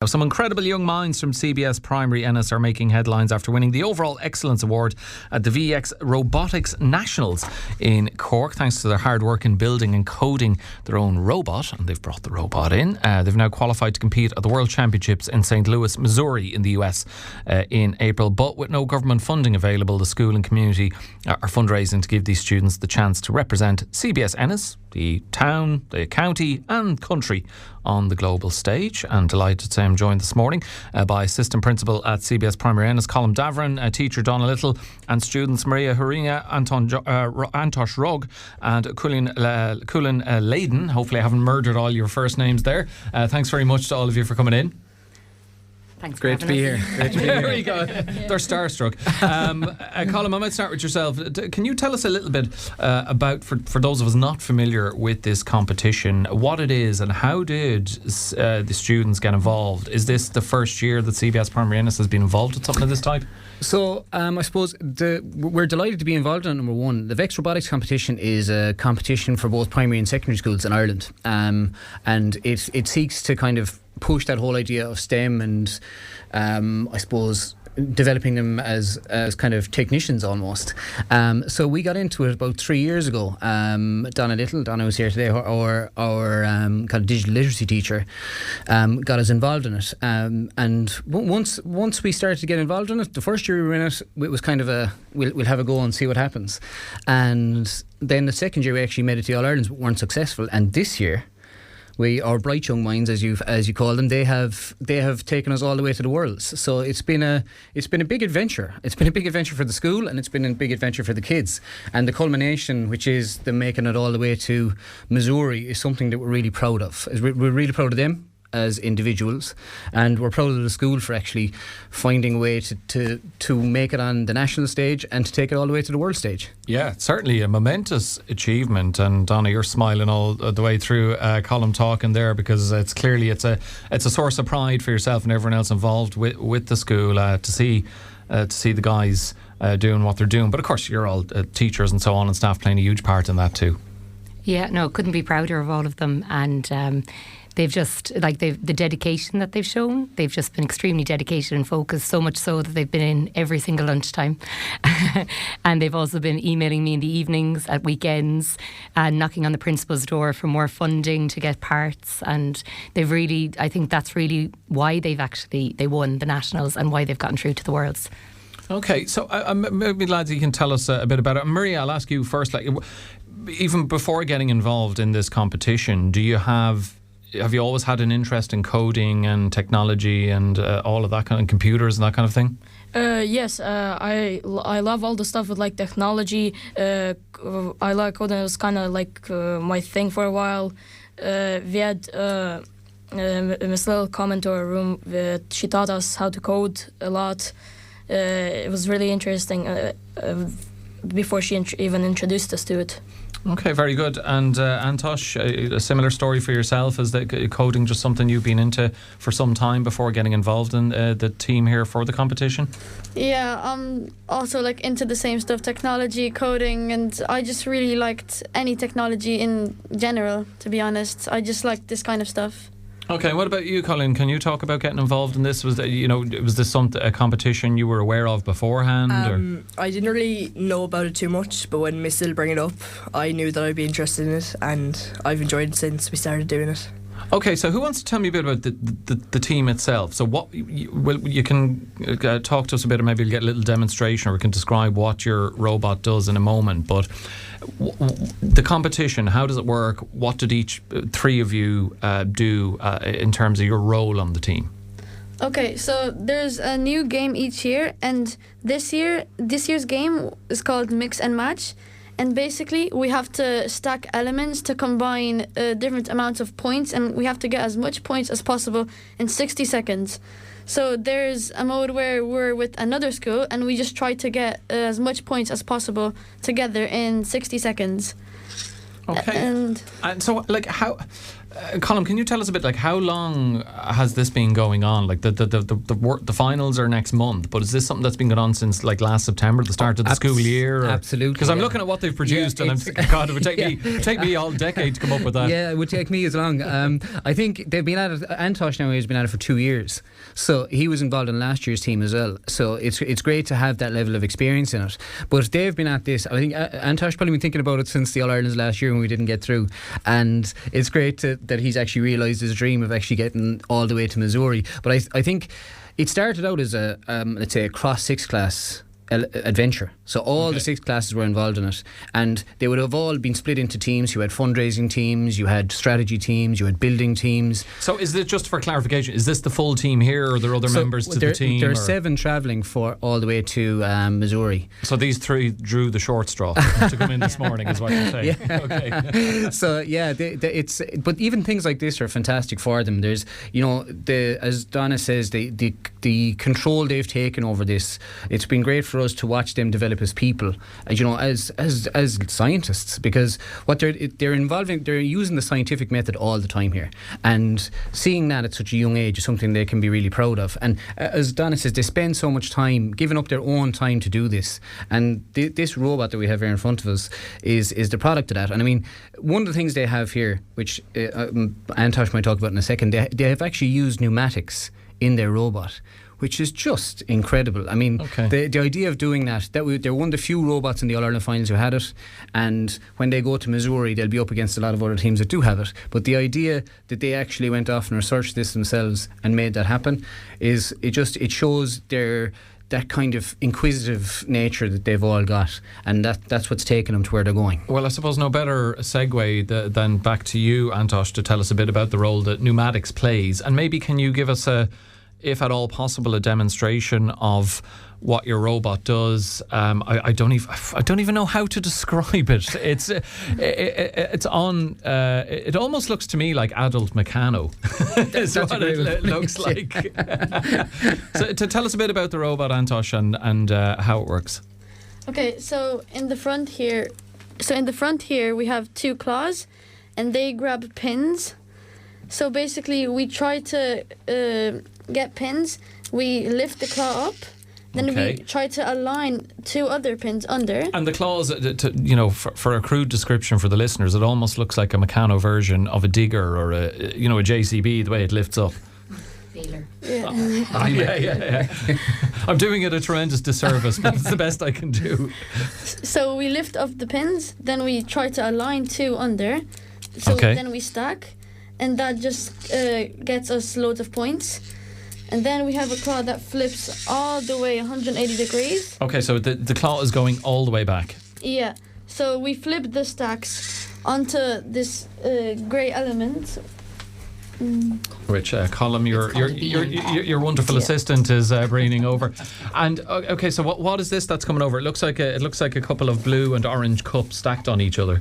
Now, some incredible young minds from CBS Primary Ennis are making headlines after winning the Overall Excellence Award at the VEX Robotics Nationals in Cork, thanks to their hard work in building and coding their own robot, and they've brought the robot in. They've now qualified to compete at the World Championships in St. Louis, Missouri in the US in April, but with no government funding available, the school and community are fundraising to give these students the chance to represent CBS Ennis, the town, the county and country on the global stage. And delighted to say I'm joined this morning by Assistant Principal at CBS Primary Ennis, Colm Daveron, teacher Donna Little, and students Maria Huriina, Antosh Rugg and Culiann Leydon. Hopefully I haven't murdered all your first names there. Thanks very much to all of you for coming in. Thanks. Great to be here. There we go. They're starstruck. Colm, I might start with yourself. Can you tell us a little bit about, for those of us not familiar with this competition, what it is and how did the students get involved? Is this the first year that CBS Primary Ennis has been involved with something of this type? So I suppose we're delighted to be involved in number one. The VEX Robotics competition is a competition for both primary and secondary schools in Ireland, and it seeks to kind of push that whole idea of STEM and I suppose developing them as kind of technicians almost. So we got into it about 3 years ago. Donna was here today, our kind of digital literacy teacher, got us involved in it. And once we started to get involved in it, the first year we were in it, it was kind of we'll have a go and see what happens. And then the second year we actually made it to All Irelands but weren't successful. And this year, our bright young minds, as you call them, they have taken us all the way to the Worlds. So it's been a big adventure. It's been a big adventure for the school, and it's been a big adventure for the kids. And the culmination, which is them making it all the way to Missouri, is something that we're really proud of. We're really proud of them as individuals, and we're proud of the school for actually finding a way to make it on the national stage and to take it all the way to the world stage. Yeah, certainly a momentous achievement. And Donna, you're smiling all the way through Colm talking there, because it's clearly it's a source of pride for yourself and everyone else involved with the school to see the guys doing what they're doing. But of course you're all teachers and so on and staff playing a huge part in that too. Yeah, no, couldn't be prouder of all of them. And they've just, the dedication that they've shown, they've just been extremely dedicated and focused, so much so that they've been in every single lunchtime. And they've also been emailing me in the evenings, at weekends, and knocking on the principal's door for more funding to get parts. And they've really, I think that's really why they won the Nationals and why they've gotten through to the Worlds. Okay, so maybe lads, you can tell us a bit about it. Maria, I'll ask you first, even before getting involved in this competition, have you always had an interest in coding and technology and all of that kind of computers and that kind of thing? Yes, I love all the stuff with technology. I like coding. It was kind of my thing for a while. We had Miss Little come into our room. She taught us how to code a lot. It was really interesting before she even introduced us to it. Okay, very good. And Antosh, a similar story for yourself? Is that coding just something you've been into for some time before getting involved in the team here for the competition? Yeah, I'm also into the same stuff, technology, coding, and I just really liked any technology in general, to be honest. I just liked this kind of stuff. Okay, what about you, Colin? Can you talk about getting involved in this? Was this a competition you were aware of beforehand? I didn't really know about it too much, but when Miss Little brought it up, I knew that I'd be interested in it, and I've enjoyed it since we started doing it. Okay, so who wants to tell me a bit about the team itself? So you can talk to us a bit, or maybe you'll get a little demonstration, or we can describe what your robot does in a moment. But the competition, how does it work? What did each three of you do in terms of your role on the team? Okay, so there's a new game each year, and this year's game is called Mix and Match. And basically, we have to stack elements to combine different amounts of points, and we have to get as much points as possible in 60 seconds. So there's a mode where we're with another school, and we just try to get as much points as possible together in 60 seconds. Okay. And so, Colm, can you tell us a bit, like, how long has this been going on? Like, the finals are next month, but is this something that's been going on since, like, last September, the start of the school year? Absolutely. Because I'm looking at what they've produced, and I'm thinking, God, it would take me all decade to come up with that. Yeah, it would take me as long. I think they've been at it. Antosh now has been at it for 2 years, so he was involved in last year's team as well. So it's great to have that level of experience in it. But they've been at this. I think Antosh probably been thinking about it since the All Irelands last year when we didn't get through, and it's great that he's actually realised his dream of actually getting all the way to Missouri. But I think it started out as a let's say a cross 6 class adventure. So all the 6 classes were involved in it, and they would have all been split into teams. You had fundraising teams, you had strategy teams, you had building teams. So is it, just for clarification, is this the full team here, or are there other members to the team? There are 7 travelling for all the way to Missouri. So these 3 drew the short straw to come in this morning, is what you're saying. Yeah. Okay. So yeah, but even things like this are fantastic for them. There's, as Donna says, the control they've taken over this. It's been great for us to watch them develop as people, as scientists, because what they're using the scientific method all the time here, and seeing that at such a young age is something they can be really proud of. And as Donna says, they spend so much time giving up their own time to do this, and this robot that we have here in front of us is the product of that. And I mean, one of the things they have here, which Antosh might talk about in a second, they have actually used pneumatics in their robot, which is just incredible. I mean, the idea of doing they're one of the few robots in the All-Ireland finals who had it, and when they go to Missouri, they'll be up against a lot of other teams that do have it. But the idea that they actually went off and researched this themselves and made that happen it shows that kind of inquisitive nature that they've all got, and that's what's taken them to where they're going. Well, I suppose no better segue than back to you, Antosh, to tell us a bit about the role that pneumatics plays, and maybe can you give us if at all possible, a demonstration of what your robot does. I don't even know how to describe it. It's on. It almost looks to me like adult Meccano. Is what it looks like. So to tell us a bit about the robot, Antosh, and how it works. Okay, so in the front here, we have 2 claws, and they grab pins. So basically, we try to get pins. We lift the claw up, then we try to align 2 other pins under. And the claws, for a crude description for the listeners, it almost looks like a Meccano version of a digger or a JCB, the way it lifts up. Feeler. Yeah. Yeah. I'm doing it a tremendous disservice, but it's the best I can do. So we lift up the pins, then we try to align 2 under. So then we stack, and that just gets us loads of points. And then we have a claw that flips all the way 180 degrees. Okay, so the claw is going all the way back. Yeah. So we flip the stacks onto this grey element. Which Colm, your wonderful assistant is bringing over. And okay, so what is this that's coming over? It looks like a couple of blue and orange cups stacked on each other.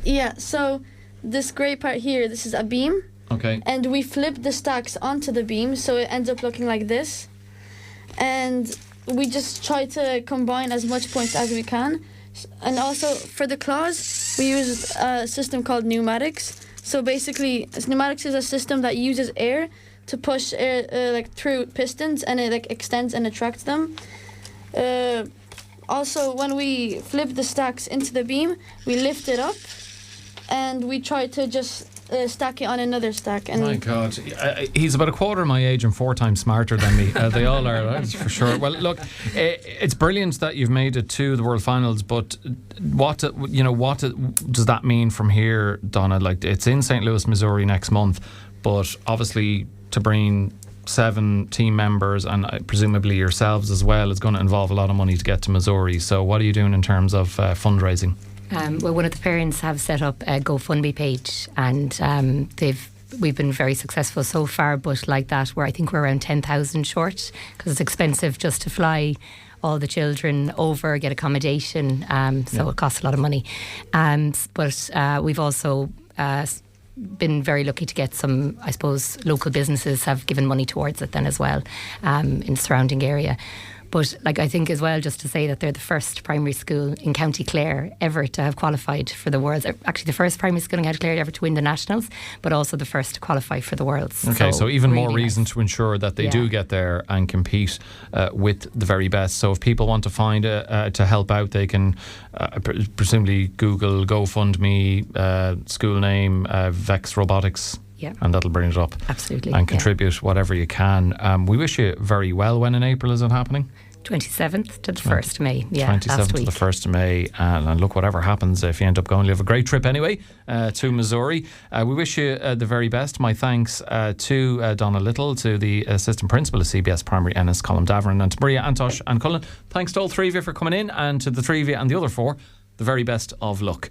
Yeah. So this grey part here, this is a beam. Okay. And we flip the stacks onto the beam, so it ends up looking like this. And we just try to combine as much points as we can. And also for the claws, we use a system called pneumatics. So basically, pneumatics is a system that uses air to push air through pistons, and it extends and attracts them. Also, when we flip the stacks into the beam, we lift it up, and we try to just stack it on another stack. And my God, he's about a quarter my age and 4 times smarter than me. They all are, that's for sure. Well, look, it's brilliant that you've made it to the World Finals, but what does that mean from here, Donna? Like, it's in St. Louis, Missouri next month, but obviously to bring 7 team members and presumably yourselves as well is going to involve a lot of money to get to Missouri. So what are you doing in terms of fundraising? Well, one of the parents have set up a GoFundMe page, and we've been very successful so far, but like that, I think we're around 10,000 short, because it's expensive just to fly all the children over, get accommodation, so it costs a lot of money. But we've also been very lucky to get some, I suppose, local businesses have given money towards it then as well, in the surrounding area. But like I think as well, just to say that they're the first primary school in County Clare ever to have qualified for the Worlds. Actually, the first primary school in County Clare ever to win the Nationals, but also the first to qualify for the Worlds. Okay, so even really more reason to ensure that they do get there and compete with the very best. So if people want to find to help out, they can presumably Google GoFundMe, school name, VEX Robotics. Yeah. And that'll bring it up. Absolutely. And contribute whatever you can. We wish you very well. When in April is it happening? 27th to the 1st of May. Yeah, 27th to the 1st of May. And look, whatever happens, if you end up going, you have a great trip anyway to Missouri. We wish you the very best. My thanks to Donna Little, to the Assistant Principal of CBS Primary Ennis, Colm Daveron, and to Maria, Antosh and Culiann. Thanks to all three of you for coming in, and to the three of you and the other four, the very best of luck.